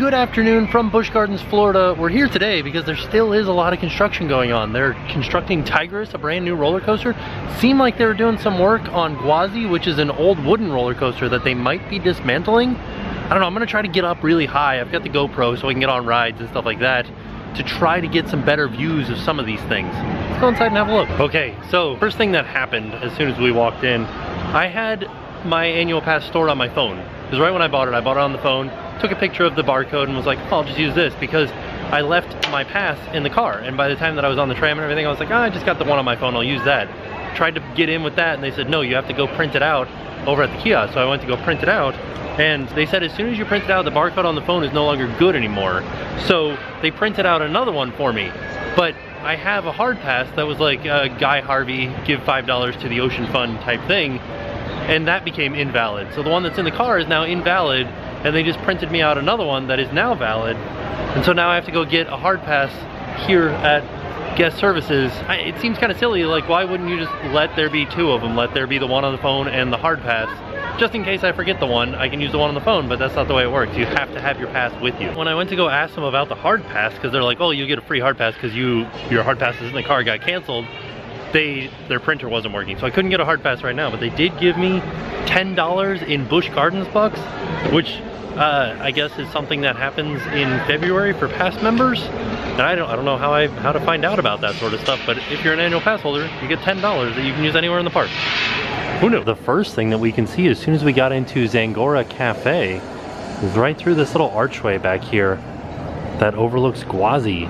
Good afternoon from Busch Gardens, Florida. We're here today because there still is a lot of construction going on. They're constructing Tigris, a brand new roller coaster. Seemed like they were doing some work on Gwazi, which is an old wooden roller coaster that they might be dismantling. I don't know, I'm gonna try to get up really high. I've got the GoPro so I can get on rides and stuff like that to try to get some better views of some of these things. Let's go inside and have a look. Okay, so first thing that happened as soon as we walked in, I had my annual pass stored on my phone. Because right when I bought it on the phone, took a picture of the barcode and was like, oh, I'll just use this because I left my pass in the car. And by the time that I was on the tram and everything, I was like, oh, I just got the one on my phone, I'll use that. Tried to get in with that and they said, no, you have to go print it out over at the kiosk. So I went to go print it out and they said as soon as you print it out, the barcode on the phone is no longer good anymore. So they printed out another one for me. But I have a hard pass that was like Guy Harvey, give $5 to the ocean fund type thing. And that became invalid. So the one that's in the car is now invalid, and they just printed me out another one that is now valid. And so now I have to go get a hard pass here at guest services. It seems kind of silly, like why wouldn't you just let there be two of them? Let there be the one on the phone and the hard pass. Just in case I forget the one, I can use the one on the phone, but that's not the way it works. You have to have your pass with you. When I went to go ask them about the hard pass, because they're like, oh, you get a free hard pass because your hard pass is in the car, got canceled. Their printer wasn't working, so I couldn't get a hard pass right now, but they did give me $10 in Busch Gardens bucks, which I guess is something that happens in February for pass members. And I don't know how to find out about that sort of stuff, but if you're an annual pass holder, you get $10 that you can use anywhere in the park. Who knew? The first thing that we can see as soon as we got into Zangora Cafe is right through this little archway back here that overlooks Gwazi.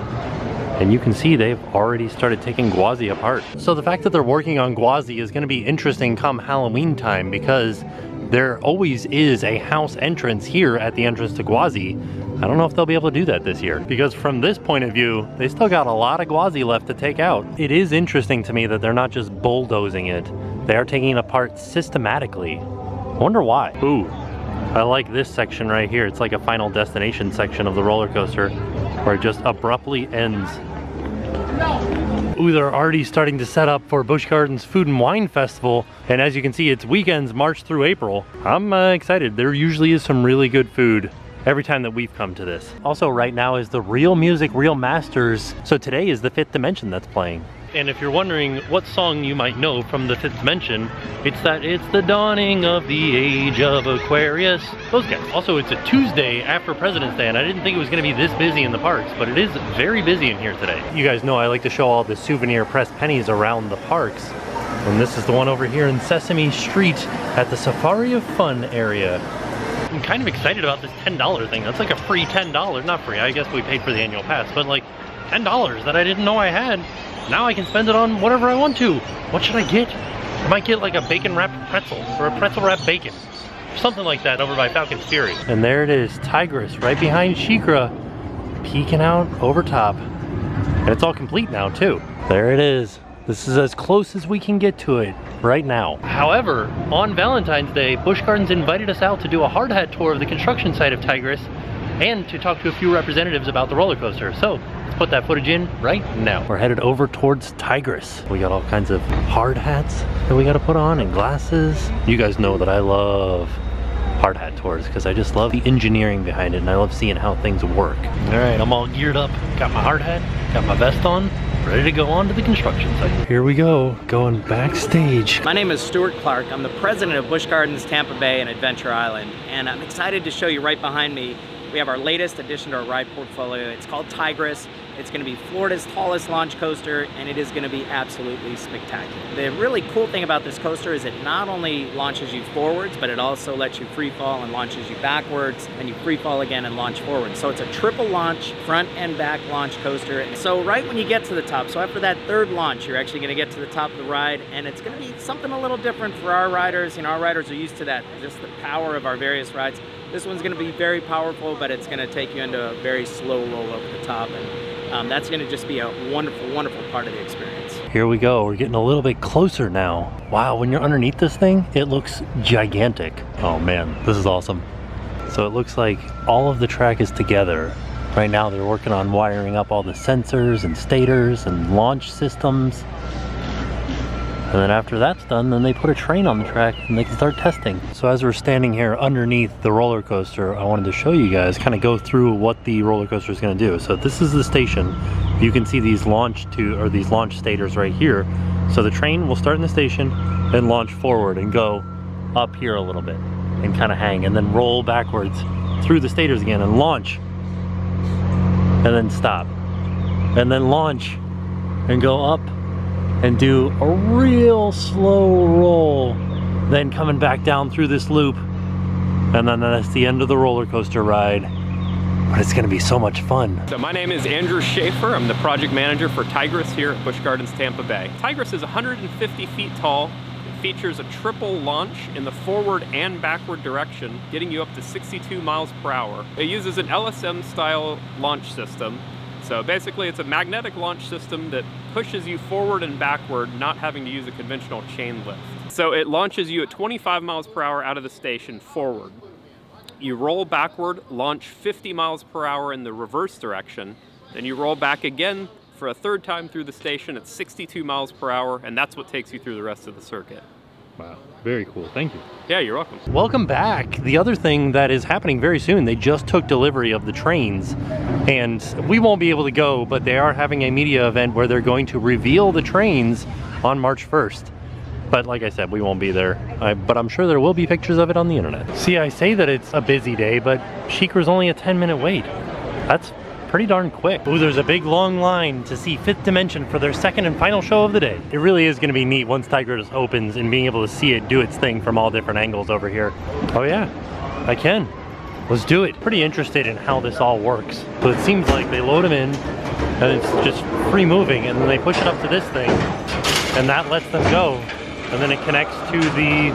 And you can see they've already started taking Gwazi apart. So the fact that they're working on Gwazi is going to be interesting come Halloween time, because there always is a house entrance here at the entrance to Gwazi. I don't know if they'll be able to do that this year, because from this point of view, they still got a lot of Gwazi left to take out. It is interesting to me that they're not just bulldozing it. They are taking it apart systematically. I wonder why. Ooh, I like this section right here. It's like a Final Destination section of the roller coaster where it just abruptly ends. Ooh, they're already starting to set up for Busch Gardens Food and Wine Festival. And as you can see, it's weekends March through April. I'm excited. There usually is some really good food every time that we've come to this. Also right now is the Real Music, Real Masters. So today is the Fifth Dimension that's playing. And if you're wondering what song you might know from the Fifth Dimension, it's the dawning of the age of Aquarius. Those guys. Also, it's a Tuesday after President's Day, and I didn't think it was going to be this busy in the parks, but it is very busy in here today. You guys know I like to show all the souvenir pressed pennies around the parks. And this is the one over here in Sesame Street at the Safari of Fun area. I'm kind of excited about this $10 thing. That's like a free $10. Not free, I guess we paid for the annual pass, but like $10 that I didn't know I had. Now I can spend it on whatever I want to. What should I get? I might get like a bacon wrapped pretzel or a pretzel wrapped bacon. Something like that over by Falcon's Fury. And there it is, Tigris right behind SheiKra, peeking out over top. And it's all complete now too. There it is. This is as close as we can get to it right now. However, on Valentine's Day, Busch Gardens invited us out to do a hard hat tour of the construction site of Tigris and to talk to a few representatives about the roller coaster. So let's put that footage in right now. We're headed over towards Tigris. We got all kinds of hard hats that we got to put on and glasses. You guys know that I love hard hat tours because I just love the engineering behind it and I love seeing how things work. All right, I'm all geared up. Got my hard hat, got my vest on, ready to go on to the construction site. Here we go, going backstage. My name is Stuart Clark. I'm the president of Busch Gardens Tampa Bay and Adventure Island, and I'm excited to show you right behind me. We have our latest addition to our ride portfolio. It's called Tigris. It's going to be Florida's tallest launch coaster, and it is going to be absolutely spectacular. The really cool thing about this coaster is it not only launches you forwards, but it also lets you free fall and launches you backwards, and you free fall again and launch forward. So it's a triple launch, front and back launch coaster. So right when you get to the top, so after that third launch, you're actually going to get to the top of the ride, and it's going to be something a little different for our riders. You know, our riders are used to that, just the power of our various rides. This one's going to be very powerful, but it's going to take you into a very slow roll over the top, and that's going to just be a wonderful, wonderful part of the experience. Here we go. We're getting a little bit closer now. Wow, when you're underneath this thing, it looks gigantic. Oh man, this is awesome. So it looks like all of the track is together. Right now they're working on wiring up all the sensors and stators and launch systems. And then after that's done, then they put a train on the track and they can start testing. So as we're standing here underneath the roller coaster, I wanted to show you guys, kind of go through what the roller coaster is going to do. So this is the station. You can see these launch stators right here. So the train will start in the station, then launch forward and go up here a little bit and kind of hang, and then roll backwards through the stators again and launch, and then stop, and then launch and go up and do a real slow roll, then coming back down through this loop, and then that's the end of the roller coaster ride. But it's gonna be so much fun. So my name is Andrew Schaefer. I'm the project manager for Tigris here at Busch Gardens, Tampa Bay. Tigris is 150 feet tall. It features a triple launch in the forward and backward direction, getting you up to 62 miles per hour. It uses an LSM style launch system. So basically it's a magnetic launch system that pushes you forward and backward, not having to use a conventional chain lift. So it launches you at 25 miles per hour out of the station forward. You roll backward, launch 50 miles per hour in the reverse direction, then you roll back again for a third time through the station at 62 miles per hour, and that's what takes you through the rest of the circuit. Wow, very cool, thank you. Yeah, you're welcome. Welcome back. The other thing that is happening very soon, they just took delivery of the trains, and we won't be able to go, but they are having a media event where they're going to reveal the trains on March 1st. But like I said, we won't be there, but I'm sure there will be pictures of it on the internet. See, I say that it's a busy day, but Sheikah's only a 10-minute wait. That's pretty darn quick. Ooh, there's a big long line to see Fifth Dimension for their second and final show of the day. It really is gonna be neat once Tigris opens and being able to see it do its thing from all different angles over here. Oh yeah, I can. Let's do it. Pretty interested in how this all works. So it seems like they load them in and it's just free moving, and then they push it up to this thing and that lets them go, and then it connects to the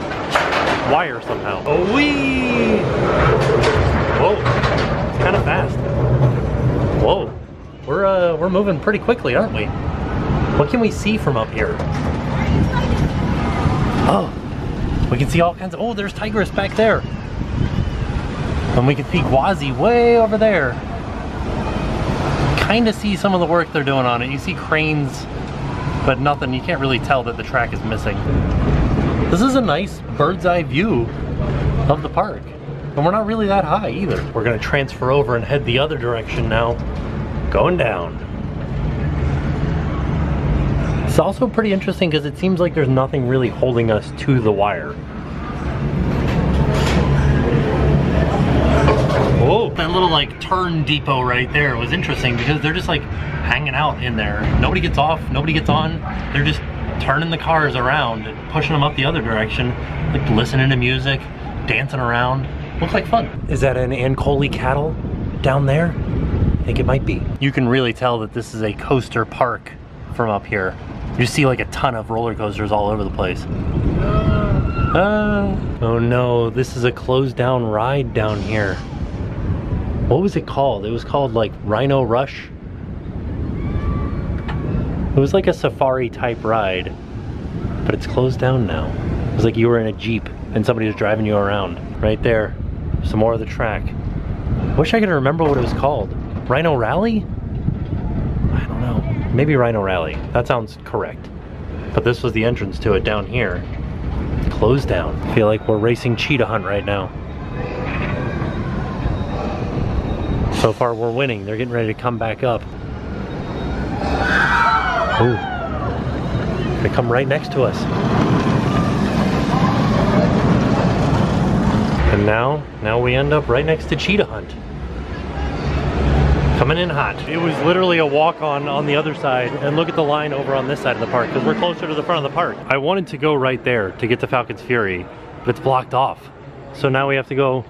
wire somehow. Oh wee! Whoa, it's kind of fast. Whoa, we're moving pretty quickly, aren't we? What can we see from up here? Oh, we can see all kinds of, oh, there's Tigris back there. And we can see Gwazi way over there. Kind of see some of the work they're doing on it. You see cranes, but nothing, you can't really tell that the track is missing. This is a nice bird's eye view of the park. And we're not really that high either. We're gonna transfer over and head the other direction now, going down. It's also pretty interesting because it seems like there's nothing really holding us to the wire. Whoa, that little like turn depot right there was interesting because they're just like hanging out in there. Nobody gets off, nobody gets on. They're just turning the cars around and pushing them up the other direction, like listening to music, dancing around. Looks like fun. Is that an Ancoli cattle down there? I think it might be. You can really tell that this is a coaster park from up here. You see like a ton of roller coasters all over the place. Oh no, this is a closed down ride down here. What was it called? It was called like Rhino Rush. It was like a safari type ride, but it's closed down now. It was like you were in a Jeep and somebody was driving you around. Right there, some more of the track. Wish I could remember what it was called. Rhino Rally? I don't know. Maybe Rhino Rally. That sounds correct. But this was the entrance to it down here. Closed down. I feel like we're racing cheetah hunt right now. So far we're winning. They're getting ready to come back up. Ooh. They come right next to us. And now we end up right next to cheetah hunt. Coming in hot. It was literally a walk on the other side, and look at the line over on this side of the park because we're closer to the front of the park. I wanted to go right there to get to Falcon's Fury, but it's blocked off. So now we have to go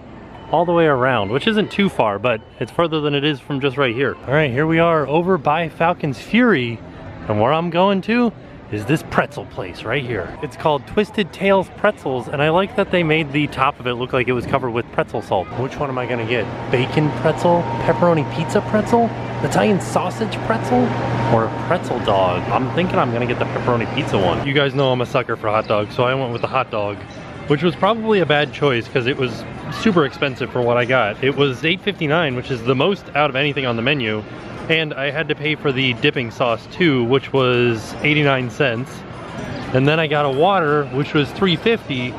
all the way around, which isn't too far, but it's further than it is from just right here. All right, here we are over by Falcon's Fury, and where I'm going to is this pretzel place right here. It's called Twisted Tails Pretzels, and I like that they made the top of it look like it was covered with pretzel salt. Which one am I gonna get? Bacon pretzel, pepperoni pizza pretzel, Italian sausage pretzel, or a pretzel dog? I'm thinking I'm gonna get the pepperoni pizza one. You guys know I'm a sucker for hot dogs, so I went with the hot dog, which was probably a bad choice because it was super expensive for what I got. It was $8.59, which is the most out of anything on the menu. And I had to pay for the dipping sauce too, which was 89 cents. And then I got a water, which was $3.50.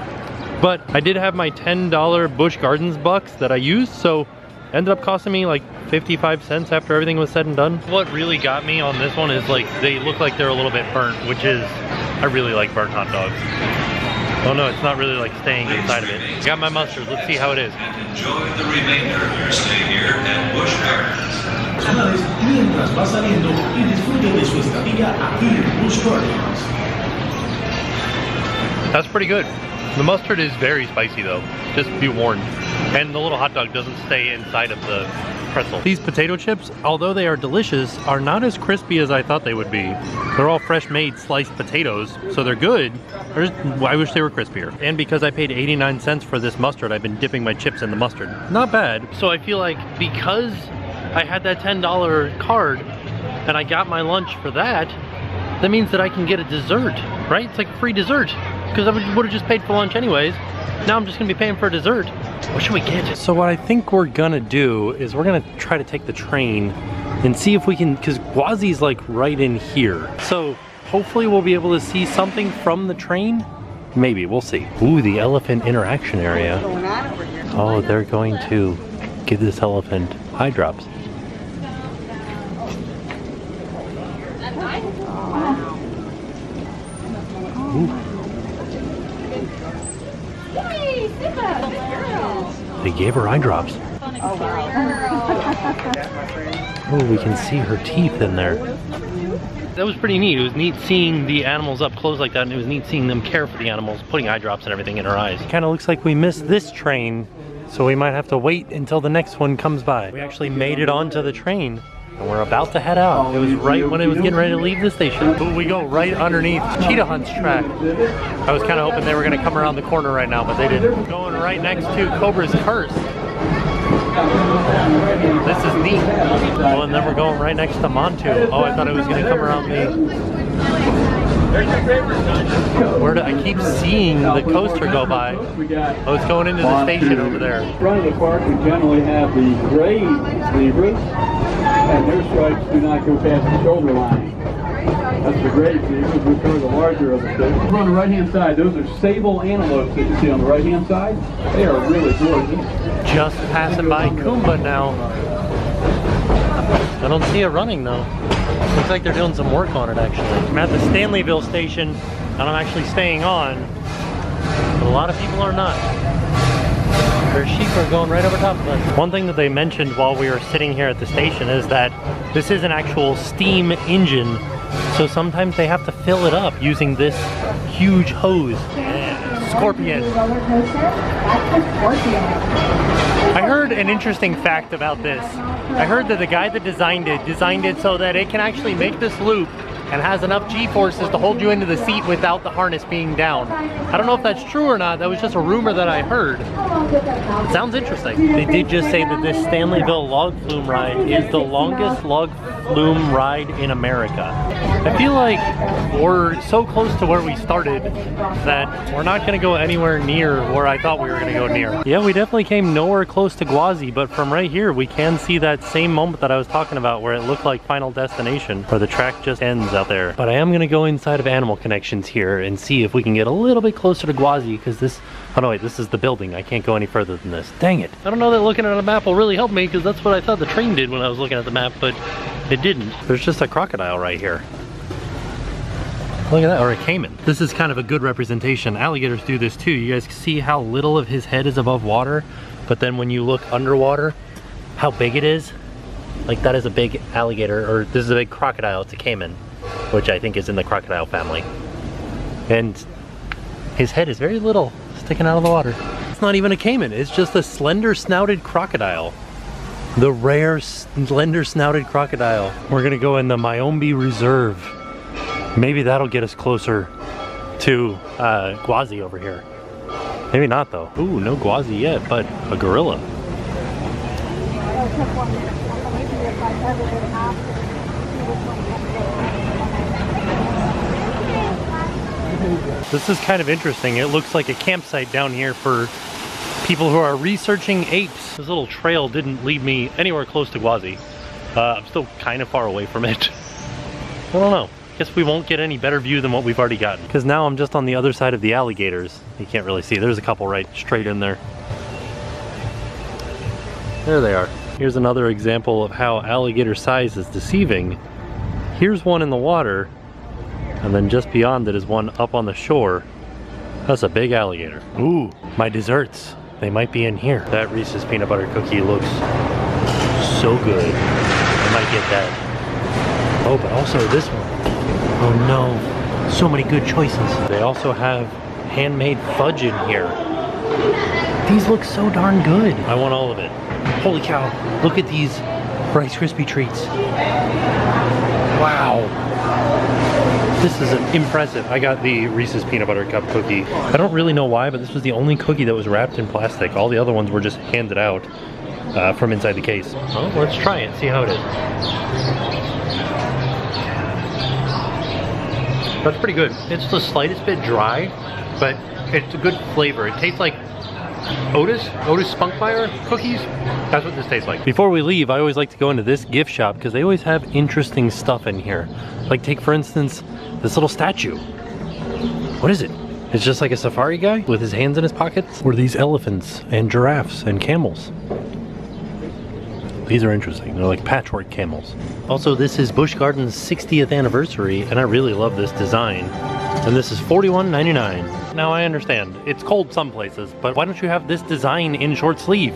But I did have my $10 Busch Gardens bucks that I used, so ended up costing me like 55 cents after everything was said and done. What really got me on this one is like they look like they're a little bit burnt, which is, I really like burnt hot dogs. Oh no, it's not really like staying inside of it. Got my mustard, let's see how it is. Enjoy the remainder of your stay here at Busch Gardens. Mientras va saliendo y disfrute de su estadía aquí en Busch Gardens. That's pretty good. The mustard is very spicy though, just be warned. And the little hot dog doesn't stay inside of the pretzel. These potato chips, although they are delicious, are not as crispy as I thought they would be. They're all fresh made sliced potatoes, so they're good. I wish they were crispier. And because I paid 89 cents for this mustard, I've been dipping my chips in the mustard. Not bad. So I feel like because I had that $10 card and I got my lunch for that, that means that I can get a dessert, right? It's like free dessert. Because I would have just paid for lunch anyways. Now I'm just gonna be paying for a dessert. What should we get? So what I think we're gonna do is we're gonna try to take the train and see if we can, because Gwazi's like right in here. So hopefully we'll be able to see something from the train. Maybe, we'll see. Ooh, the elephant interaction area. Oh, they're going to give this elephant eye drops. Ooh. They gave her eye drops. Oh, we can see her teeth in there. That was pretty neat. It was neat seeing the animals up close like that, and it was neat seeing them care for the animals, putting eye drops and everything in her eyes. Kind of looks like we missed this train, so we might have to wait until the next one comes by. We actually made it onto the train, and we're about to head out. It was right when it was getting ready to leave the station. But we go right underneath Cheetah Hunt's track. I was kind of hoping they were going to come around the corner right now, but they didn't. Going right next to Cobra's Curse. This is neat. Oh, and then we're going right next to Montu. Oh, I thought it was going to come around the... I keep seeing the coaster go by. Oh, it's going into the station over there. In front of the park, we generally have the gray zebras, and their stripes do not go past the shoulder line. That's the gray zebras, which are the larger of the two. Over on the right-hand side, those are sable antelopes that you see on the right-hand side. They are really gorgeous. Just passing by Kumba now. I don't see it running though. Looks like they're doing some work on it actually. I'm at the Stanleyville station and I'm actually staying on, but a lot of people are not. Their sheep are going right over top of us. One thing that they mentioned while we were sitting here at the station is that this is an actual steam engine, so sometimes they have to fill it up using this huge hose. Scorpion. I heard an interesting fact about this. I heard that the guy that designed it so that it can actually make this loop and has enough G-forces to hold you into the seat without the harness being down. I don't know if that's true or not. That was just a rumor that I heard. It sounds interesting. They did just say that this Stanleyville log flume ride is the longest log flume ride in America. I feel like we're so close to where we started that we're not gonna go anywhere near where I thought we were gonna go near. Yeah, we definitely came nowhere close to Gwazi, but from right here we can see that same moment that I was talking about where it looked like Final Destination, where the track just ends out there. But I am gonna go inside of Animal Connections here and see if we can get a little bit closer to Gwazi, because this, oh no wait, this is the building. I can't go any further than this. Dang it. I don't know that looking at a map will really help me, because that's what I thought the train did when I was looking at the map, but it didn't. There's just a crocodile right here. Look at that, or a caiman. This is kind of a good representation. Alligators do this too. You guys see how little of his head is above water, but then when you look underwater, how big it is. Like that is a big alligator, or this is a big crocodile, it's a caiman, which I think is in the crocodile family. And his head is very little, sticking out of the water. It's not even a caiman, it's just a slender snouted crocodile. The rare slender snouted crocodile. We're gonna go in the Myombe Reserve. Maybe that'll get us closer to Gwazi over here. Maybe not though. Ooh, no Gwazi yet, but a gorilla. This is kind of interesting. It looks like a campsite down here for people who are researching apes. This little trail didn't lead me anywhere close to Gwazi. I'm still kind of far away from it. I don't know. Guess we won't get any better view than what we've already gotten. Because now I'm just on the other side of the alligators. You can't really see. There's a couple right straight in there. There they are. Here's another example of how alligator size is deceiving. Here's one in the water, and then just beyond it is one up on the shore. That's a big alligator. Ooh, my desserts. They might be in here. That Reese's peanut butter cookie looks so good. I might get that. Oh, but also this one. Oh no, so many good choices. They also have handmade fudge in here. These look so darn good. I want all of it. Holy cow, look at these Rice Krispie treats. Wow. This is impressive. I got the Reese's peanut butter cup cookie. I don't really know why, but this was the only cookie that was wrapped in plastic. All the other ones were just handed out from inside the case. Well, let's try it, see how it is. That's pretty good. It's the slightest bit dry, but it's a good flavor. It tastes like Otis Spunkmeyer cookies. That's what this tastes like. Before we leave, I always like to go into this gift shop because they always have interesting stuff in here. Like take for instance, this little statue. What is it? It's just like a safari guy with his hands in his pockets? Or these elephants and giraffes and camels? These are interesting. They're like patchwork camels. Also, this is Busch Gardens' 60th anniversary, and I really love this design. And this is $41.99. Now I understand, it's cold some places, but why don't you have this design in short sleeve?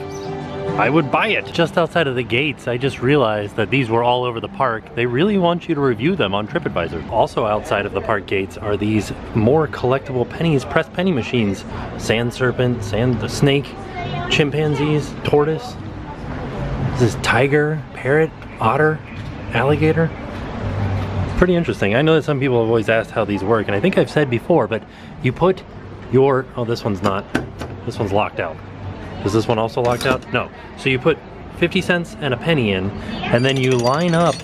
I would buy it. Just outside of the gates, I just realized that these were all over the park. They really want you to review them on TripAdvisor. Also outside of the park gates are these more collectible pennies, pressed penny machines. Sand serpent, sand snake, chimpanzees, tortoise. This is tiger, parrot, otter, alligator. Pretty interesting. I know that some people have always asked how these work, and I think I've said before, but you put your, oh, this one's not, this one's locked out. Is this one also locked out? No. So you put 50 cents and a penny in, and then you line up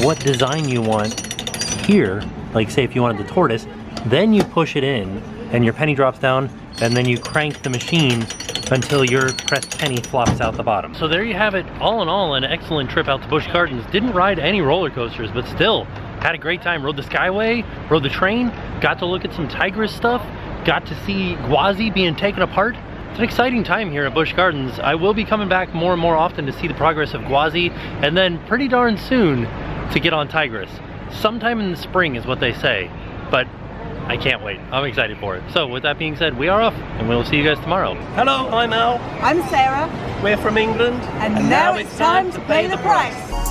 what design you want here, like say if you wanted the tortoise, then you push it in, and your penny drops down, and then you crank the machine until your pressed penny flops out the bottom. So there you have it. All in all, an excellent trip out to Busch Gardens. Didn't ride any roller coasters, but still had a great time. Rode the Skyway, rode the train, got to look at some Tigris stuff, got to see Gwazi being taken apart. It's an exciting time here at Busch Gardens. I will be coming back more and more often to see the progress of Gwazi, and then pretty darn soon to get on Tigris. Sometime in the spring is what they say, but I can't wait. I'm excited for it. So with that being said, we are off, and we'll see you guys tomorrow. Hello, I'm Al. I'm Sarah. We're from England. And now it's time to pay the price.